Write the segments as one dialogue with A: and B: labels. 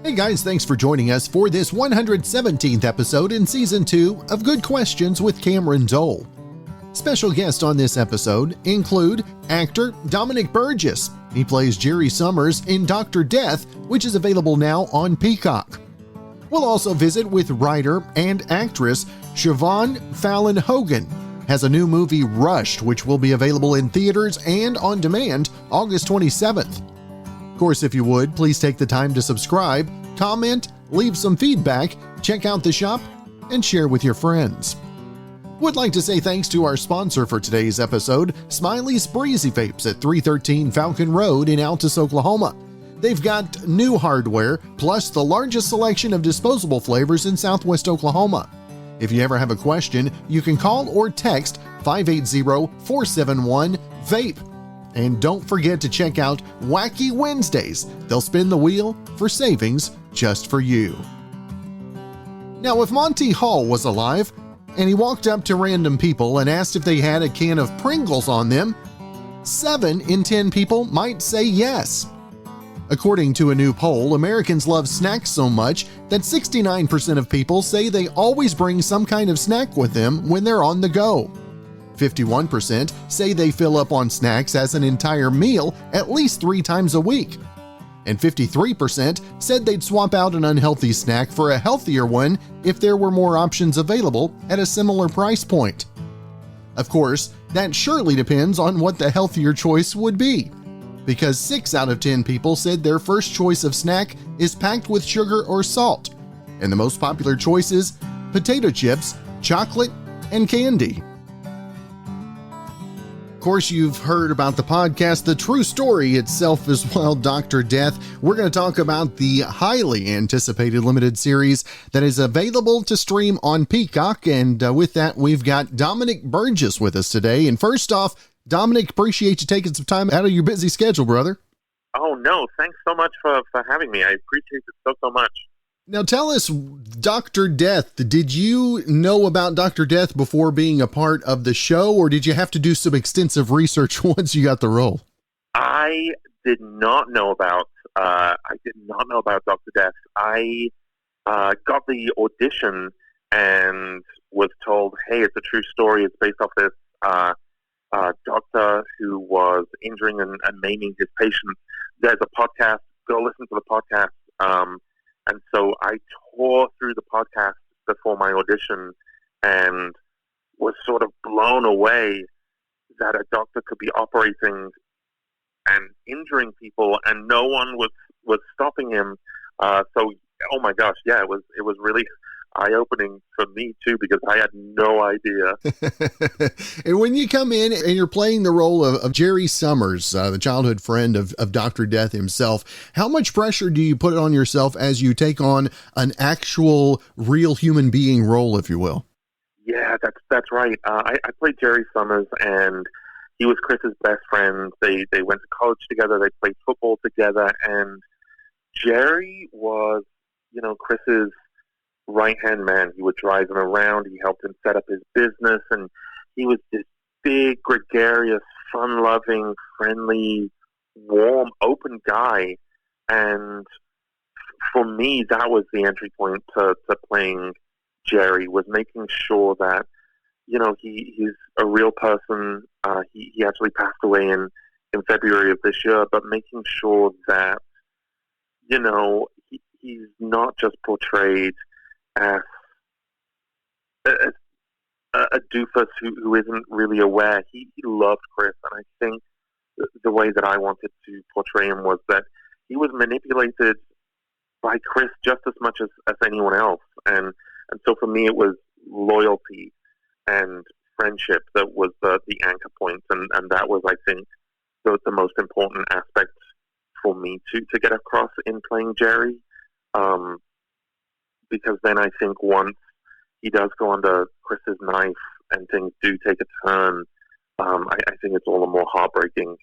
A: Hey guys, thanks for joining us for this 117th episode in Season 2 of Good Questions with Cameron Dole. Special guests on this episode include actor Dominic Burgess. He plays Jerry Summers in Dr. Death, which is available now on Peacock. We'll also visit with writer and actress Siobhan Fallon Hogan. Has a new movie, Rushed, which will be available in theaters and on demand August 27th. Of course, if you would, please take the time to subscribe, comment, leave some feedback, check out the shop, and share with your friends. Would like to say thanks to our sponsor for today's episode, Smiley's Breezy Vapes at 313 Falcon Road in Altus, Oklahoma. They've got new hardware, plus the largest selection of disposable flavors in Southwest Oklahoma. If you ever have a question, you can call or text 580-471-VAPE. And don't forget to check out Wacky Wednesdays. They'll spin the wheel for savings just for you. Now, if Monty Hall was alive and he walked up to random people and asked if they had a can of Pringles on them, 7 in 10 people might say yes. According to a new poll, Americans love snacks so much that 69% of people say they always bring some kind of snack with them when they're on the go. 51% say they fill up on snacks as an entire meal at least 3 times a week. And 53% said they'd swap out an unhealthy snack for a healthier one if there were more options available at a similar price point. Of course, that surely depends on what the healthier choice would be, because 6 out of 10 people said their first choice of snack is packed with sugar or salt, and the most popular choices: potato chips, chocolate, and candy. Of course, you've heard about the podcast, the true story itself as well, Dr. Death. We're going to talk about the highly anticipated limited series that is available to stream on Peacock. And with that, we've got Dominic Burgess with us today. And first off, Dominic, appreciate you taking some time out of your busy schedule, brother.
B: Oh, no. Thanks so much for having me. I appreciate it so much.
A: Now tell us, Dr. Death, did you know about Dr. Death before being a part of the show, or did you have to do some extensive research once you got the role?
B: I did not know about Dr. Death. I got the audition and was told, hey, it's a true story. It's based off this doctor who was injuring and maiming his patients. There's a podcast. Go listen to the podcast. And so I tore through the podcast before my audition and was sort of blown away that a doctor could be operating and injuring people and no one was stopping him. So, oh my gosh, yeah, it was really eye-opening for me too, because I had no idea.
A: And when you come in and you're playing the role of Jerry Summers, the childhood friend of Dr. Death himself, how much pressure do you put on yourself as you take on an actual real human being role, if you will?
B: Yeah, that's right. I played Jerry Summers, and he was Chris's best friend. They went to college together. They played football together, and Jerry was, Chris's right-hand man. He would drive him around. He helped him set up his business, and he was this big, gregarious, fun-loving, friendly, warm, open guy. And for me, that was the entry point to playing Jerry, was making sure that, he's a real person. He actually passed away in February of this year, but making sure that, he's not just portrayed as a doofus who isn't really aware. He loved Chris, and I think the way that I wanted to portray him was that he was manipulated by Chris just as much as anyone else. And so for me, it was loyalty and friendship that was the anchor point, and that was, I think, the most important aspect for me to get across in playing Jerry. Because then I think once he does go under Chris's knife and things do take a turn, I think it's all the more heartbreaking,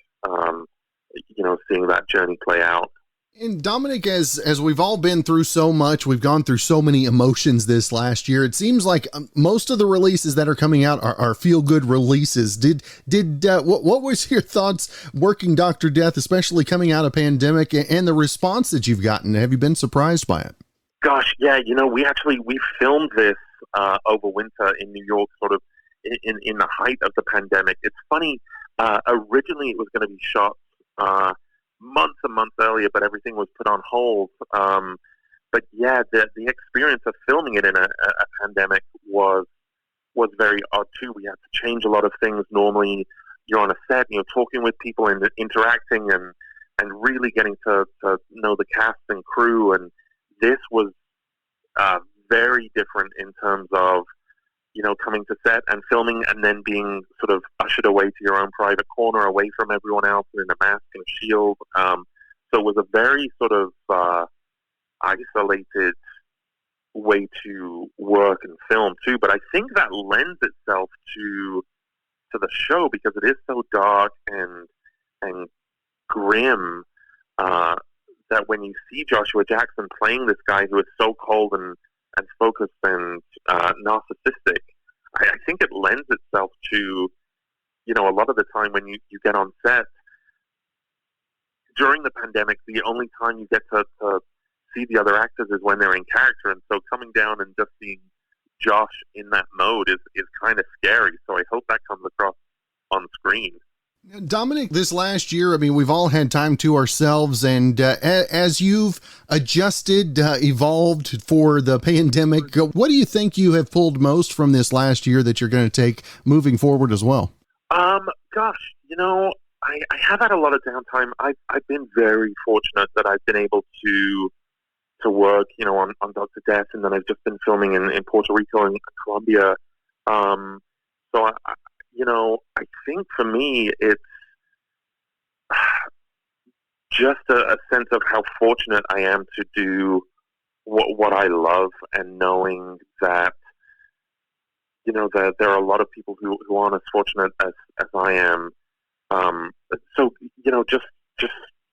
B: seeing that journey play out.
A: And Dominic, as we've all been through so much, we've gone through so many emotions this last year. It seems like most of the releases that are coming out are feel good releases. What was your thoughts working Dr. Death, especially coming out of pandemic, and the response that you've gotten? Have you been surprised by it?
B: Gosh, yeah, we filmed this over winter in New York, sort of in the height of the pandemic. It's funny. Originally, it was going to be shot months and months earlier, but everything was put on hold. But yeah, the experience of filming it in a pandemic was very odd too. We had to change a lot of things. Normally, you're on a set and you're talking with people and interacting and really getting to know the cast and crew. And this was very different in terms of coming to set and filming and then being sort of ushered away to your own private corner, away from everyone else in a mask and a shield. So it was a very sort of isolated way to work and film too. But I think that lends itself to the show because it is so dark and grim that when you see Joshua Jackson playing this guy who is so cold and focused and narcissistic, I think it lends itself to, a lot of the time when you get on set during the pandemic, the only time you get to see the other actors is when they're in character. And so coming down and just seeing Josh in that mode is kind of scary. So I hope that comes across on screen.
A: Dominic, this last year, I mean, we've all had time to ourselves, and as you've adjusted, evolved for the pandemic, what do you think you have pulled most from this last year that you're going to take moving forward as well?
B: Gosh, I have had a lot of downtime. I've been very fortunate that I've been able to work, on Dr. Death, and then I've just been filming in Puerto Rico and Colombia. So I think for me, it's just a sense of how fortunate I am to do what I love, and knowing that, that there are a lot of people who aren't as fortunate as I am. So, just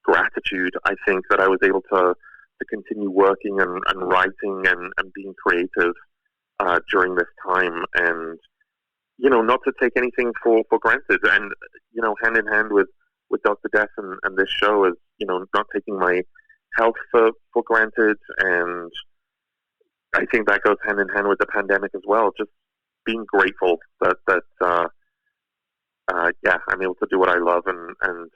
B: gratitude, I think, that I was able to continue working and writing and being creative during this time, and not to take anything for granted. And, hand in hand with Dr. Death and this show is, not taking my health for granted. And I think that goes hand in hand with the pandemic as well. Just being grateful that I'm able to do what I love and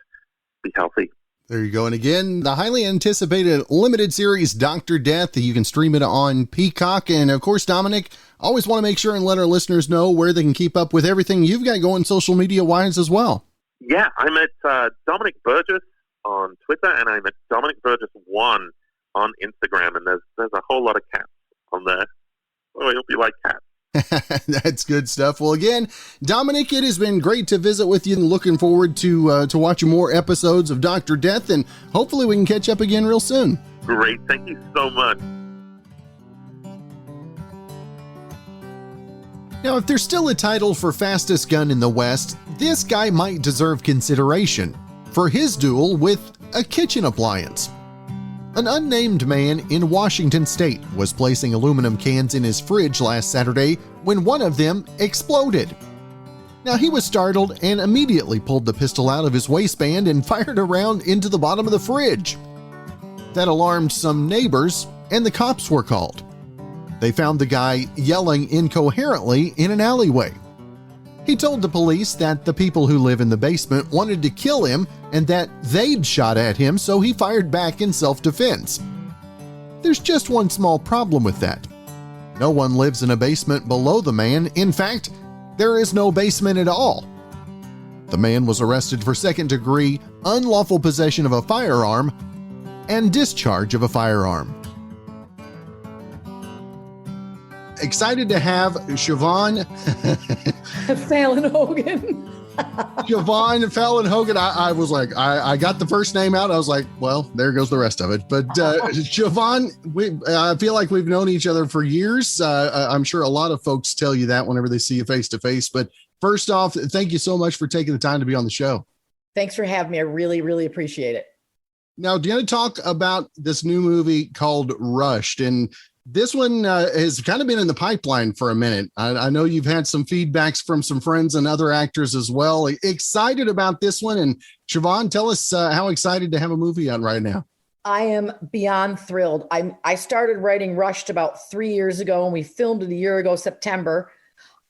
B: be healthy.
A: There you go. And again, the highly anticipated limited series, Dr. Death, you can stream it on Peacock. And of course, Dominic, always want to make sure and let our listeners know where they can keep up with everything you've got going social media wise as well.
B: Yeah, I'm at Dominic Burgess on Twitter, and I'm at Dominic Burgess 1 on Instagram. And there's a whole lot of cats on there. Oh, I hope you like cats.
A: That's good stuff. Well, again, Dominic, it has been great to visit with you, and looking forward to watching more episodes of Dr. Death, and hopefully we can catch up again real soon.
B: Great. Thank you so much.
A: Now, if there's still a title for fastest gun in the West, this guy might deserve consideration for his duel with a kitchen appliance. An unnamed man in Washington state was placing aluminum cans in his fridge last Saturday when one of them exploded. Now, he was startled and immediately pulled the pistol out of his waistband and fired a round into the bottom of the fridge. That alarmed some neighbors, and the cops were called. They found the guy yelling incoherently in an alleyway. He told the police that the people who live in the basement wanted to kill him and that they'd shot at him, so he fired back in self-defense. There's just one small problem with that. No one lives in a basement below the man. In fact, there is no basement at all. The man was arrested for second-degree unlawful possession of a firearm and discharge of a firearm. Excited to have Siobhan
C: Fallon Hogan.
A: Siobhan Fallon Hogan. I was like, I got the first name out. I was like, well, there goes the rest of it. But Siobhan, I feel like we've known each other for years. I'm sure a lot of folks tell you that whenever they see you face to face. But first off, thank you so much for taking the time to be on the show.
C: Thanks for having me. I really, really appreciate it.
A: Now, do you want to talk about this new movie called Rushed? And this one has kind of been in the pipeline for a minute. I know you've had some feedbacks from some friends and other actors as well. Excited about this one. And Siobhan, tell us how excited to have a movie out right now.
C: I am beyond thrilled. I started writing Rushed about 3 years ago, and we filmed it a year ago, September.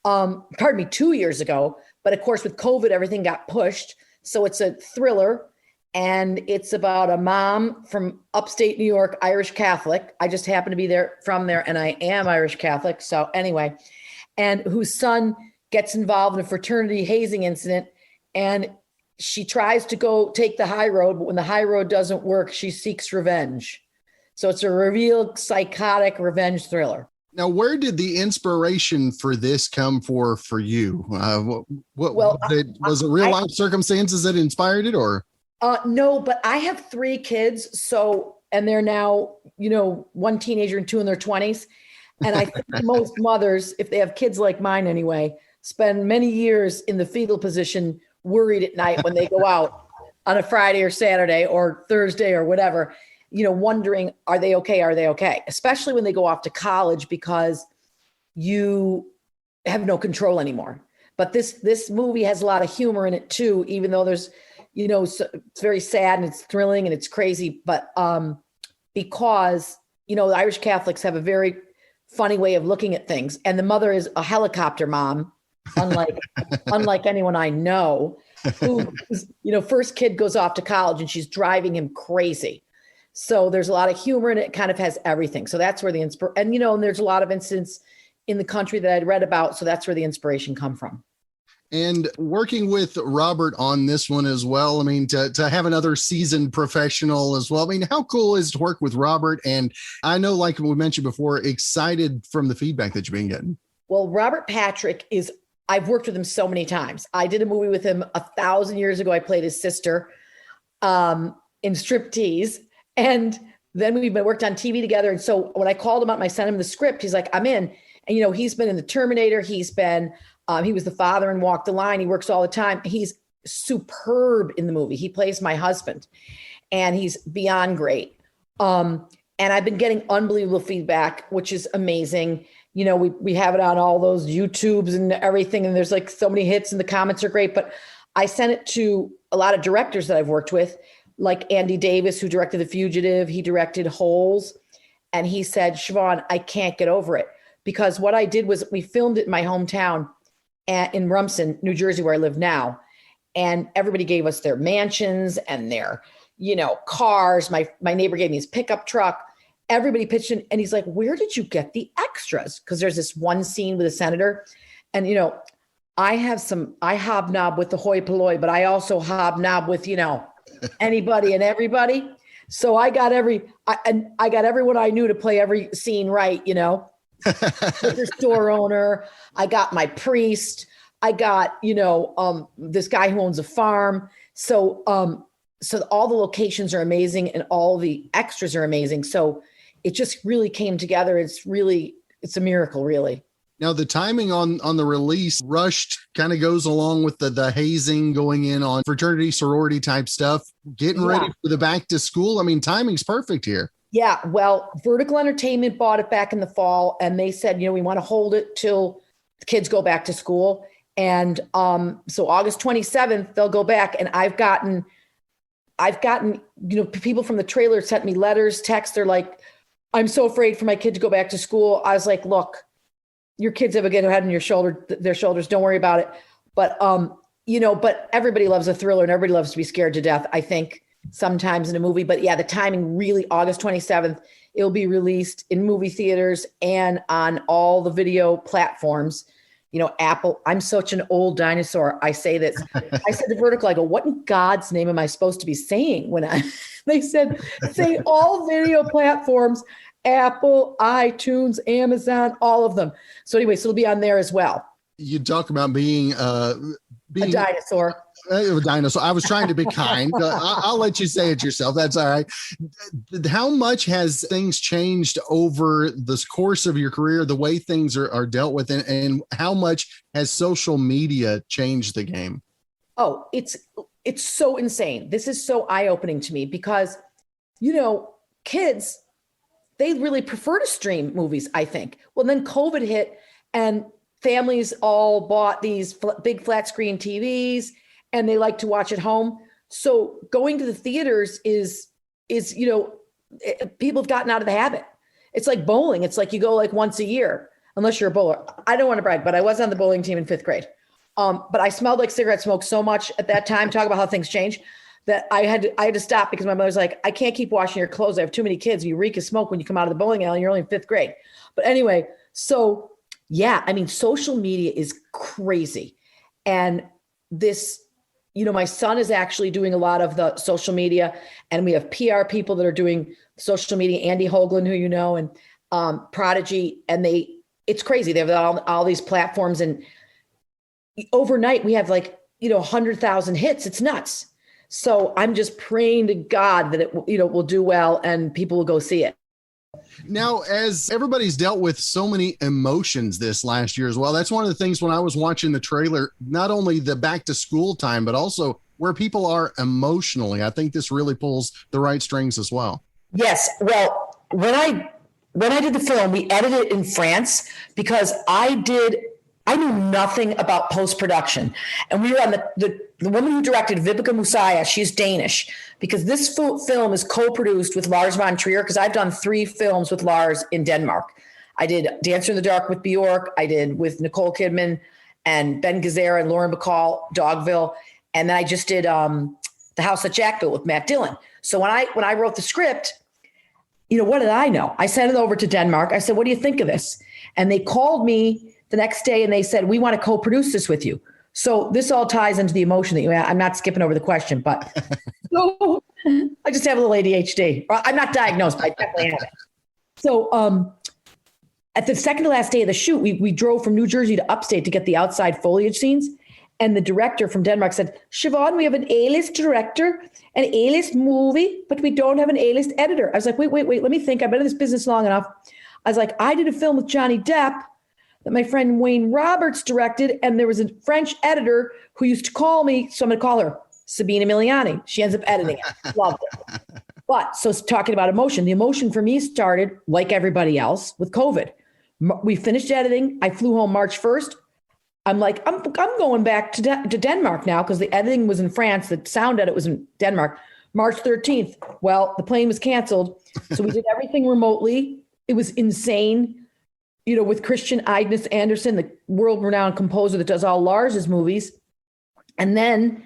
C: 2 years ago. But of course, with COVID, everything got pushed. So it's a thriller. And it's about a mom from upstate New York, Irish Catholic. I just happen to be from there, and I am Irish Catholic. So anyway, and whose son gets involved in a fraternity hazing incident, and she tries to go take the high road, but when the high road doesn't work, she seeks revenge. So it's a real psychotic revenge thriller.
A: Now, where did the inspiration for this come for you? Was it real life circumstances that inspired it, or?
C: No, but I have 3 kids. So, and they're now, one teenager and 2 in their 20s. And I think most mothers, if they have kids like mine anyway, spend many years in the fetal position, worried at night when they go out on a Friday or Saturday or Thursday or whatever, wondering, are they okay? Are they okay? Especially when they go off to college, because you have no control anymore. But this movie has a lot of humor in it too, even though there's, so it's very sad and it's thrilling and it's crazy, but because, the Irish Catholics have a very funny way of looking at things. And the mother is a helicopter mom, unlike anyone I know, who, first kid goes off to college and she's driving him crazy. So there's a lot of humor in it. It kind of has everything. So that's where the and there's a lot of incidents in the country that I'd read about. So that's where the inspiration come from.
A: And working with Robert on this one as well, I mean, to have another seasoned professional as well. I mean, how cool is it to work with Robert? And I know, like we mentioned before, excited from the feedback that you've been getting.
C: Well, Robert Patrick I've worked with him so many times. I did a movie with him 1,000 years ago. I played his sister in Striptease. And then we worked on TV together. And so when I called him up and I sent him the script, he's like, I'm in. And, he's been in The Terminator. He's been, he was the father in Walk the Line. He works all the time. He's superb in the movie. He plays my husband and he's beyond great. And I've been getting unbelievable feedback, which is amazing. We have it on all those YouTubes and everything. And there's like so many hits and the comments are great, but I sent it to a lot of directors that I've worked with, like Andy Davis, who directed The Fugitive. He directed Holes. And he said, Siobhan, I can't get over it. Because what I did was we filmed it in my hometown in Rumson, New Jersey, where I live now. And everybody gave us their mansions and their, cars. My neighbor gave me his pickup truck. Everybody pitched in. And he's like, where did you get the extras? Because there's this one scene with a senator. And, I hobnob with the hoi polloi, but I also hobnob with, anybody and everybody. So I got everyone I knew to play every scene right, the store owner. I got my priest. I got, this guy who owns a farm. So all the locations are amazing and all the extras are amazing. So it just really came together. It's a miracle, really.
A: Now, the timing on the release, Rushed, kind of goes along with the hazing going in on fraternity, sorority type stuff, getting ready for the back to school. I mean, timing's perfect here. Yeah.
C: Well, Vertical Entertainment bought it back in the fall and they said, we want to hold it till the kids go back to school. And so August 27th, they'll go back. And I've gotten, people from the trailer sent me letters, texts. They're like, I'm so afraid for my kid to go back to school. I was like, look, your kids have a good head on their shoulders. Don't worry about it. But, but everybody loves a thriller and everybody loves to be scared to death, I think, sometimes in a movie. But yeah, the timing really, August 27th, it'll be released in movie theaters and on all the video platforms. Apple, I'm such an old dinosaur. I say this. I said to Vertical, I go, what in God's name am I supposed to be saying when they said, say all video platforms, Apple, iTunes, Amazon, all of them. So anyway, so it'll be on there as well.
A: You talk about being a
C: dinosaur.
A: A dinosaur. I was trying to be kind. I'll let you say it yourself. That's all right. How much has things changed over the course of your career, the way things are dealt with, and how much has social media changed the game?
C: Oh, it's so insane. This is so eye-opening to me because kids, they really prefer to stream movies, I think. Well, then COVID hit and families all bought these big flat screen TVs and they like to watch at home. So going to the theaters is people have gotten out of the habit. It's like bowling. It's like you go like once a year, unless you're a bowler. I don't want to brag, but I was on the bowling team in 5th grade. But I smelled like cigarette smoke so much at that time, talk about how things change, that I had to stop because my mother's like, I can't keep washing your clothes. I have too many kids. You reek of smoke when you come out of the bowling alley and you're only in 5th grade. But anyway, so yeah, I mean, social media is crazy. And this, my son is actually doing a lot of the social media, and we have PR people that are doing social media, Andy Hoagland, who you know, and Prodigy, and it's crazy. They have all these platforms, and overnight we have 100,000 hits. It's nuts. So I'm just praying to God that it will do well and people will go see it.
A: Now, as everybody's dealt with so many emotions this last year as well, that's one of the things when I was watching the trailer, not only the back to school time, but also where people are emotionally. I think this really pulls the right strings as well.
C: Yes. Well, when I did the film, we edited it in France because I knew nothing about post-production. And we were on the woman who directed, Vibeke Musaya, she's Danish, because this film is co-produced with Lars von Trier, because I've done 3 films with Lars in Denmark. I did Dancer in the Dark with Bjork. I did with Nicole Kidman and Ben Gazzara and Lauren Bacall, Dogville. And then I just did The House that Jack Built with Matt Dillon. So when I wrote the script, what did I know? I sent it over to Denmark. I said, what do you think of this? And they called me the next day and they said, we want to co-produce this with you. So this all ties into the emotion that I'm not skipping over the question, but so I just have a little ADHD. I'm not diagnosed, but I definitely have it. So at the second to last day of the shoot, we drove from New Jersey to upstate to get the outside foliage scenes. And the director from Denmark said, Siobhan, we have an A-list director, an A-list movie, but we don't have an A-list editor. I was like, wait, let me think. I've been in this business long enough. I was like, I did a film with Johnny Depp that my friend Wayne Roberts directed, and there was a French editor who used to call me, so I'm going to call her Sabina Miliani. She ends up editing it. Loved it. But so talking about emotion, the emotion for me started, like everybody else, with COVID. We finished editing. I flew home March 1st. I'm like, I'm going back to Denmark now because the editing was in France. The sound edit was in Denmark. March 13th. Well, the plane was canceled. So we did everything remotely. It was insane. With Christian Ignis Andersen, the world-renowned composer that does all Lars's movies. And then,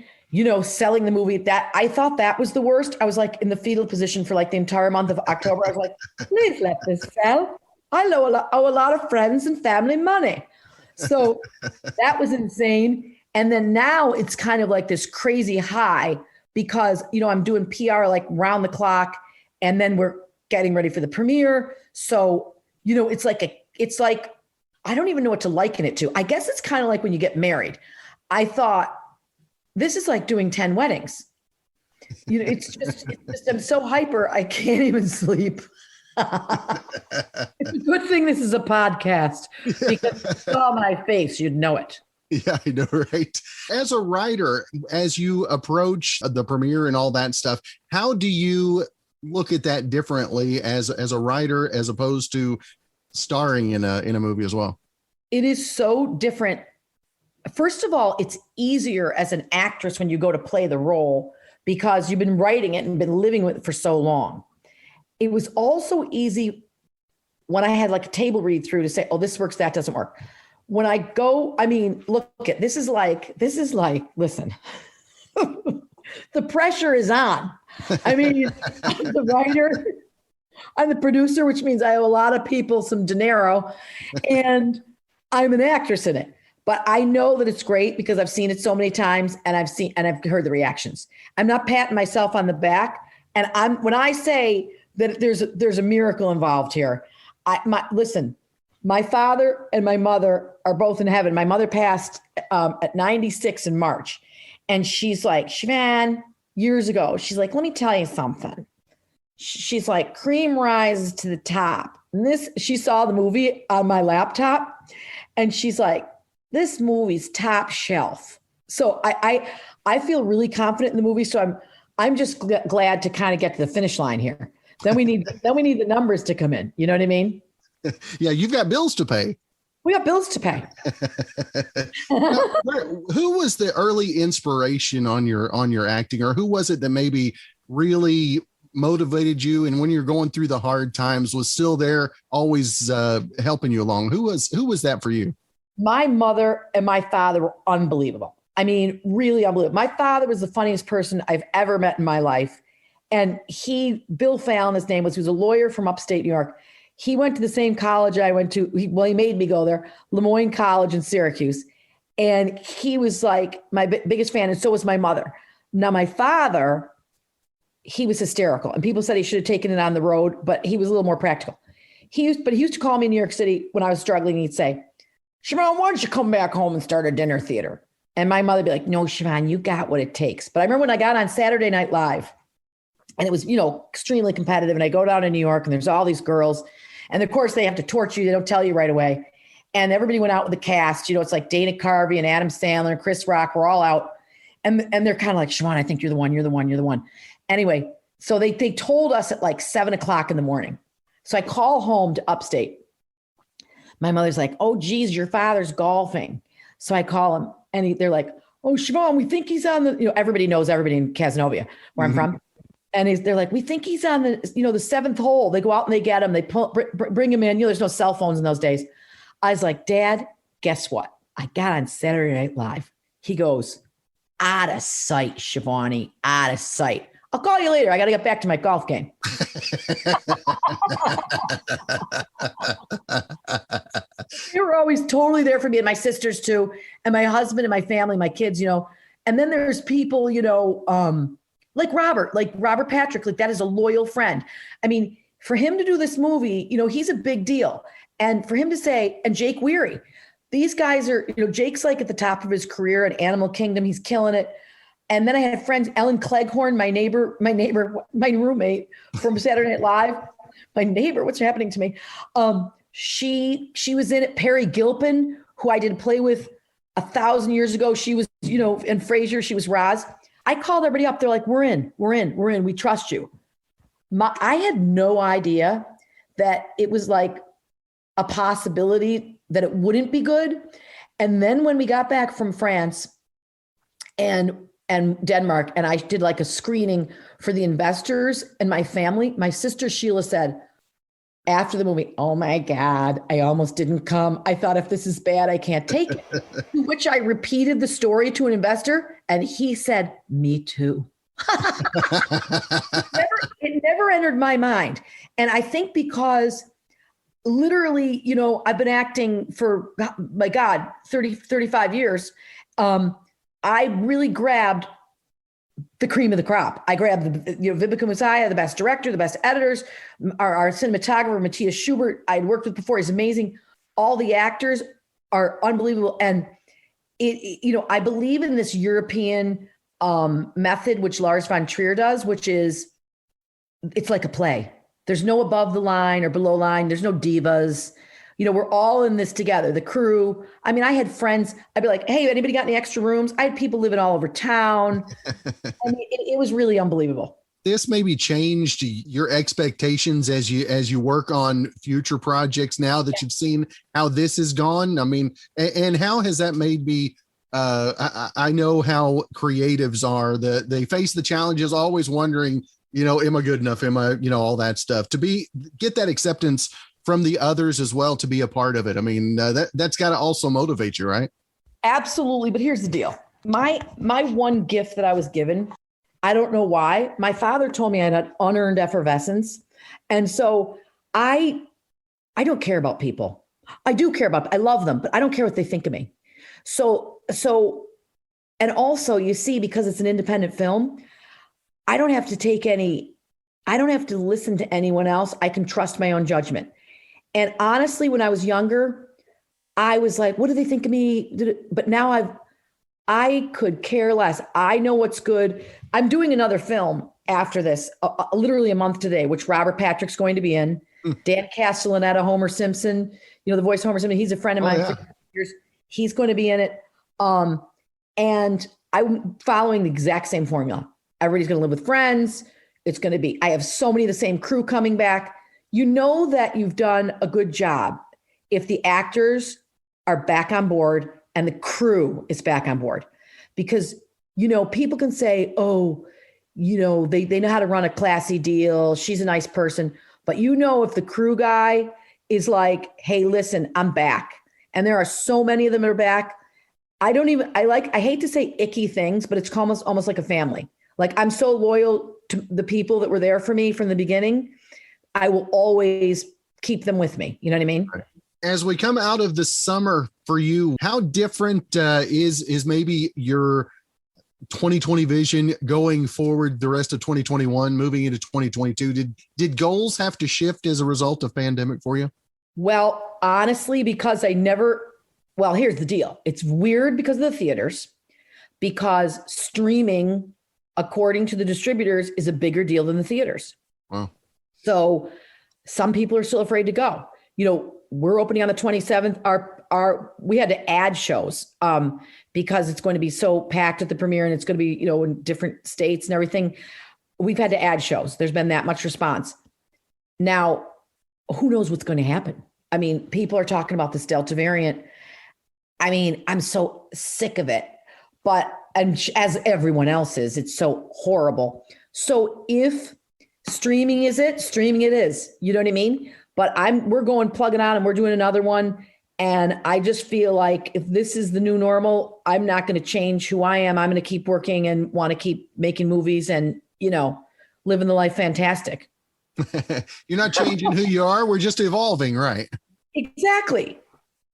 C: selling the movie, that I thought that was the worst. I was like in the fetal position for like the entire month of October. I was like, please let this sell. I owe a lot of friends and family money. So that was insane. And then now it's kind of like this crazy high because, I'm doing PR like round the clock, and then we're getting ready for the premiere. So, it's like, I don't even know what to liken it to. I guess it's kind of like when you get married. I thought, this is like doing 10 weddings. It's just I'm so hyper, I can't even sleep. It's a good thing this is a podcast because if you saw my face, you'd know it.
A: Yeah, I know, right? As a writer, as you approach the premiere and all that stuff, how do you look at that differently as a writer as opposed to starring in a movie as well?
C: It is so different. First of all, it's easier as an actress when you go to play the role because you've been writing it and been living with it for so long. It was also easy when I had like a table read through to say, oh, this works, that doesn't work. When I go, look at this is like, listen, the pressure is on. I'm the writer, I'm the producer, which means I owe a lot of people some dinero, and I'm an actress in it. But I know that it's great because I've seen it so many times, and I've heard the reactions. I'm not patting myself on the back, and when I say that there's a miracle involved here. Listen, my father and my mother are both in heaven. My mother passed at 96 in March, and she's like, Siobhan, years ago, she's like, let me tell you something. She's like, cream rises to the top. And she saw the movie on my laptop, and she's like, this movie's top shelf. So I feel really confident in the movie. So I'm just glad to kind of get to the finish line here. Then we need the numbers to come in. You know what I mean?
A: Yeah, you've got bills to pay.
C: We got bills to pay.
A: Now, who was the early inspiration on your acting, or who was it that maybe really motivated you, and when you're going through the hard times was still there, always helping you along? Who was that for you?
C: My mother and my father were unbelievable. I mean, really unbelievable. My father was the funniest person I've ever met in my life. And Bill Fallon, his name was, he was a lawyer from upstate New York. He went to the same college I went to. He made me go there, Lemoyne College in Syracuse. And he was like my biggest fan. And so was my mother. Now, my father, he was hysterical. And people said he should have taken it on the road, but he was a little more practical. He used to call me in New York City when I was struggling. He'd say, Siobhan, why don't you come back home and start a dinner theater? And my mother would be like, no, Siobhan, you got what it takes. But I remember when I got on Saturday Night Live, and it was, extremely competitive. And I go down to New York and there's all these girls. And of course they have to torture you. They don't tell you right away. And everybody went out with the cast, it's like Dana Carvey and Adam Sandler and Chris Rock were all out. And they're kind of like, Siobhan, I think you're the one. Anyway, so they told us at like 7:00 in the morning. So I call home to upstate. My mother's like, oh, geez, your father's golfing. So I call him and they're like, oh, Siobhan, we think he's on the, everybody knows everybody in Casanova, where I'm from. And they're like, we think he's on the, the 7th hole. They go out and they get him. They bring him in. There's no cell phones in those days. I was like, Dad, guess what? I got on Saturday Night Live. He goes, out of sight, Siobhan, out of sight. I'll call you later. I got to get back to my golf game. They were always totally there for me and my sisters too, and my husband and my family, my kids, And then there's people, like Robert Patrick, like that is a loyal friend. I mean, for him to do this movie, he's a big deal. And for him to say, and Jake Weary, these guys are, Jake's like at the top of his career at Animal Kingdom. He's killing it. And then I had friends, Ellen Cleghorn, my roommate from Saturday Night Live. My neighbor, what's happening to me? She was in it. Perry Gilpin, who I did a play with 1,000 years ago. She was, in Frasier, she was Roz. I called everybody up. They're like, we're in. We trust you. I had no idea that it was like a possibility that it wouldn't be good. And then when we got back from France and Denmark, and I did like a screening for the investors and my family, my sister Sheila said after the movie, oh my God, I almost didn't come. I thought if this is bad, I can't take it. To which I repeated the story to an investor and he said, me too. It never entered my mind. And I think because literally, I've been acting for, my God, 35 years. I really grabbed the cream of the crop. I grabbed Vivica Musaya, the best director, the best editors, our cinematographer, Matthias Schubert, I'd worked with before. He's amazing. All the actors are unbelievable. And I believe in this European method, which Lars von Trier does, which is, it's like a play. There's no above the line or below line. There's no divas. We're all in this together. The crew. I mean, I had friends. I'd be like, hey, anybody got any extra rooms? I had people living all over town. I mean, it was really unbelievable.
A: This maybe changed your expectations as you work on future projects now that you've seen how this has gone. I mean, and how has that made me? I know how creatives are. They face the challenges, always wondering, am I good enough? Am I, all that stuff to get that acceptance from the others as well, to be a part of it. I mean, that's got to also motivate you, right?
C: Absolutely. But here's the deal. My one gift that I was given, I don't know why. My father told me I had unearned effervescence. And so I don't care about people. I love them, but I don't care what they think of me. So, and also you see, because it's an independent film, I don't have to listen to anyone else. I can trust my own judgment. And honestly, when I was younger, I was like, what do they think of me? But now I could care less. I know what's good. I'm doing another film after this, literally a month today, which Robert Patrick's going to be in. Dan Castellaneta, Homer Simpson, the voice of Homer Simpson. He's a friend of mine for years. He's going to be in it. And I'm following the exact same formula. Everybody's going to live with friends. It's going to be, I have so many of the same crew coming back. You know that you've done a good job if the actors are back on board and the crew is back on board. Because, people can say, oh, they know how to run a classy deal. She's a nice person. But if the crew guy is like, hey, listen, I'm back. And there are so many of them that are back. I hate to say icky things, but it's almost like a family. Like, I'm so loyal to the people that were there for me from the beginning. I will always keep them with me. You know what I mean?
A: As we come out of the summer for you, how different is maybe your 2020 vision going forward the rest of 2021, moving into 2022? Did goals have to shift as a result of pandemic for you?
C: Well, honestly, because here's the deal. It's weird because of the theaters, because streaming, according to the distributors, is a bigger deal than the theaters.
A: Wow.
C: So some people are still afraid to go. We're opening on the 27th. We had to add shows because it's going to be so packed at the premiere, and it's going to be, in different states and everything. We've had to add shows. There's been that much response. Now, who knows what's going to happen? I mean, people are talking about this Delta variant. I mean, I'm so sick of it, and as everyone else is, it's so horrible. So if streaming is it, streaming it is, you know what I mean? But we're going plugging on and we're doing another one. And I just feel like if this is the new normal, I'm not going to change who I am. I'm going to keep working and want to keep making movies and, living the life fantastic.
A: You're not changing who you are. We're just evolving, right?
C: Exactly.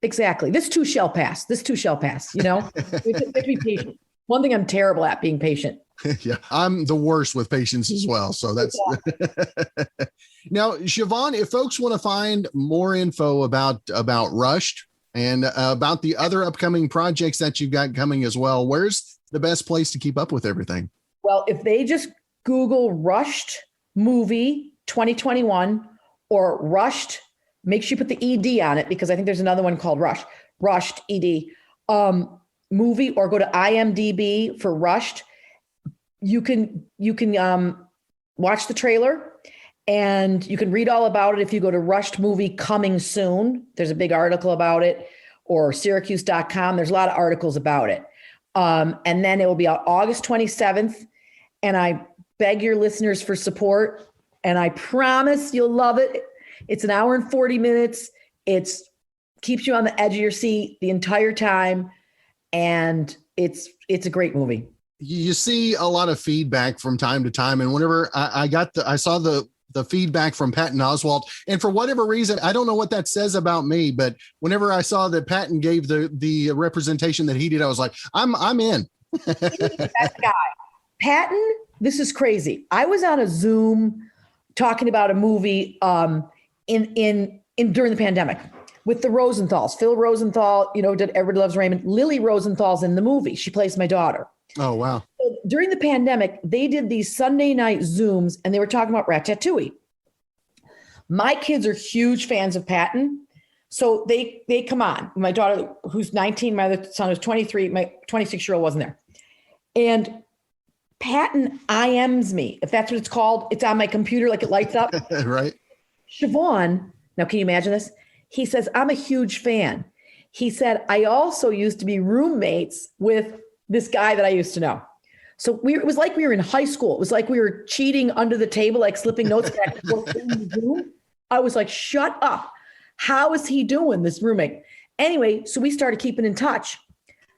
C: This too shall pass. We have to be patient. One thing I'm terrible at, being patient.
A: Yeah, I'm the worst with patience as well. So that's Now, Siobhan, if folks want to find more info about Rushed and about the other upcoming projects that you've got coming as well, where's the best place to keep up with everything?
C: Well, if they just Google Rushed movie 2021 or Rushed, make sure you put the ED on it, because I think there's another one called Rushed ED movie, or go to IMDb for Rushed. You can watch the trailer and you can read all about it if you go to Rushed Movie Coming Soon. There's a big article about it, or Syracuse.com. There's a lot of articles about it. And then it will be out August 27th. And I beg your listeners for support, and I promise you'll love it. It's an hour and 40 minutes. It's keeps you on the edge of your seat the entire time. And it's a great movie.
A: You see a lot of feedback from time to time. And whenever I saw the feedback from Patton Oswalt, and for whatever reason, I don't know what that says about me, but whenever I saw that Patton gave the representation that he did, I was like, I'm in.
C: That guy, Patton, this is crazy. I was on a Zoom talking about a movie in during the pandemic with the Rosenthals. Phil Rosenthal, did Everybody Loves Raymond. Lily Rosenthal's in the movie. She plays my daughter.
A: Oh, wow.
C: So during the pandemic, they did these Sunday night Zooms, and they were talking about Ratatouille. My kids are huge fans of Patton. So they come on. My daughter, who's 19, my other son who's 23, my 26-year-old wasn't there. And Patton IMs me, if that's what it's called. It's on my computer, like it lights up.
A: Right.
C: Siobhan, now can you imagine this? He says, I'm a huge fan. He said, I also used to be roommates with this guy that I used to know. So it was like we were in high school. It was like we were cheating under the table, like slipping notes back and forth in the room. I was like, shut up. How is he doing, this roommate? Anyway, so we started keeping in touch.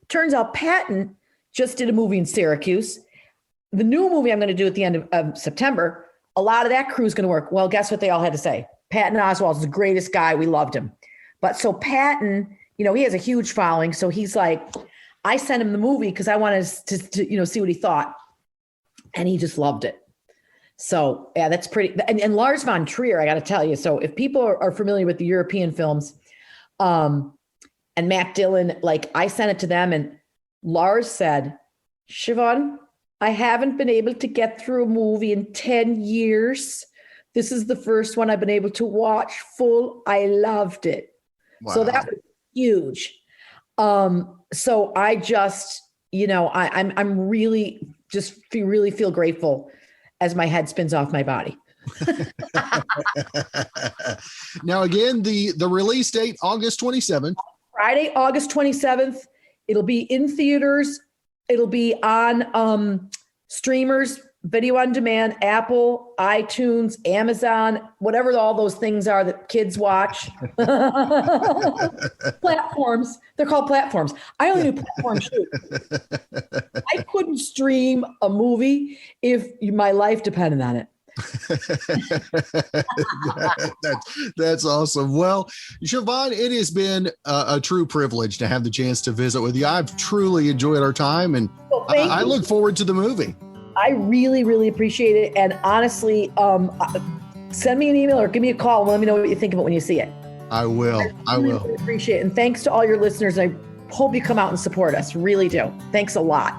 C: Turns out Patton just did a movie in Syracuse. The new movie I'm going to do at the end of September, a lot of that crew is going to work. Well, guess what they all had to say? Patton Oswalt is the greatest guy. We loved him. But so Patton, he has a huge following. So he's like, I sent him the movie because I wanted to see what he thought. And he just loved it. So yeah, that's pretty. And Lars von Trier, I got to tell you. So if people are familiar with the European films, and Matt Dillon, like I sent it to them, and Lars said, Siobhan, I haven't been able to get through a movie in 10 years. This is the first one I've been able to watch full. I loved it. Wow. So that was huge. So I just, I'm really just really feel grateful as my head spins off my body.
A: Now, again, the release date, August 27th.
C: Friday, August 27th. It'll be in theaters. It'll be on streamers, video on demand, Apple, iTunes, Amazon, whatever all those things are that kids watch. Platforms. They're called platforms. I only do platform shoot. I couldn't stream a movie if my life depended on it.
A: That's awesome. Well, Siobhan, it has been a true privilege to have the chance to visit with you. I've truly enjoyed our time, and I look forward to the movie.
C: I really, really appreciate it. And honestly, send me an email or give me a call and let me know what you think of it when you see it.
A: I will. I will.
C: Really appreciate it. And thanks to all your listeners. I hope you come out and support us. Really do. Thanks a lot.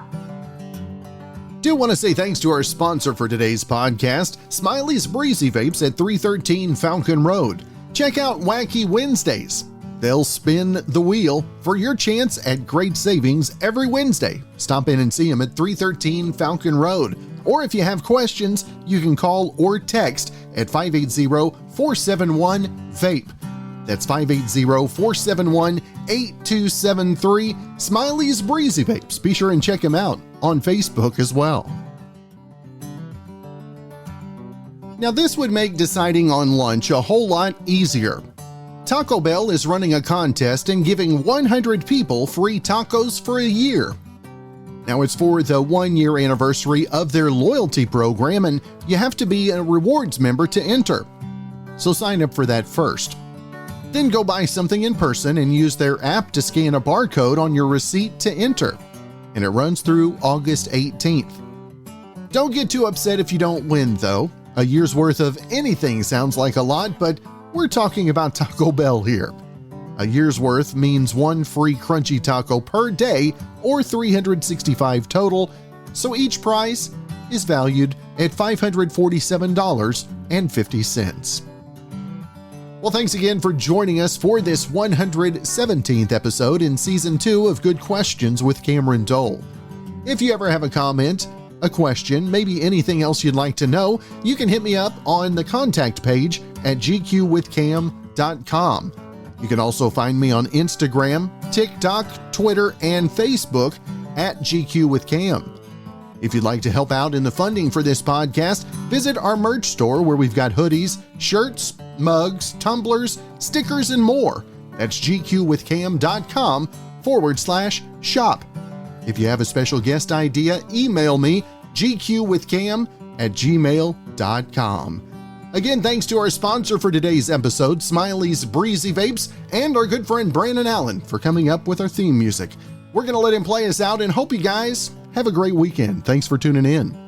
A: Do want to say thanks to our sponsor for today's podcast, Smiley's Breezy Vapes at 313 Falcon Road. Check out Wacky Wednesdays. They'll spin the wheel for your chance at great savings every Wednesday. Stop in and see them at 313 Falcon Road. Or if you have questions, you can call or text at 580-471-VAPE. That's 580-471-8273. Smiley's Breezy Vapes. Be sure and check them out on Facebook as well. Now, this would make deciding on lunch a whole lot easier. Taco Bell is running a contest and giving 100 people free tacos for a year. Now, it's for the 1-year anniversary of their loyalty program, and you have to be a rewards member to enter. So sign up for that first. Then go buy something in person and use their app to scan a barcode on your receipt to enter. And it runs through August 18th. Don't get too upset if you don't win, though. A year's worth of anything sounds like a lot, but we're talking about Taco Bell here. A year's worth means one free crunchy taco per day, or 365 total, so each prize is valued at $547.50. Well, thanks again for joining us for this 117th episode in Season 2 of Good Questions with Cameron Dole. If you ever have a comment, a question, maybe anything else you'd like to know, you can hit me up on the contact page at gqwithcam.com. You can also find me on Instagram, TikTok, Twitter, and Facebook at gqwithcam. If you'd like to help out in the funding for this podcast, visit our merch store where we've got hoodies, shirts, mugs, tumblers, stickers, and more. That's gqwithcam.com/shop. If you have a special guest idea, email me, gqwithcam@gmail.com. Again, thanks to our sponsor for today's episode, Smiley's Breezy Vapes, and our good friend Brandon Allen for coming up with our theme music. We're going to let him play us out and hope you guys have a great weekend. Thanks for tuning in.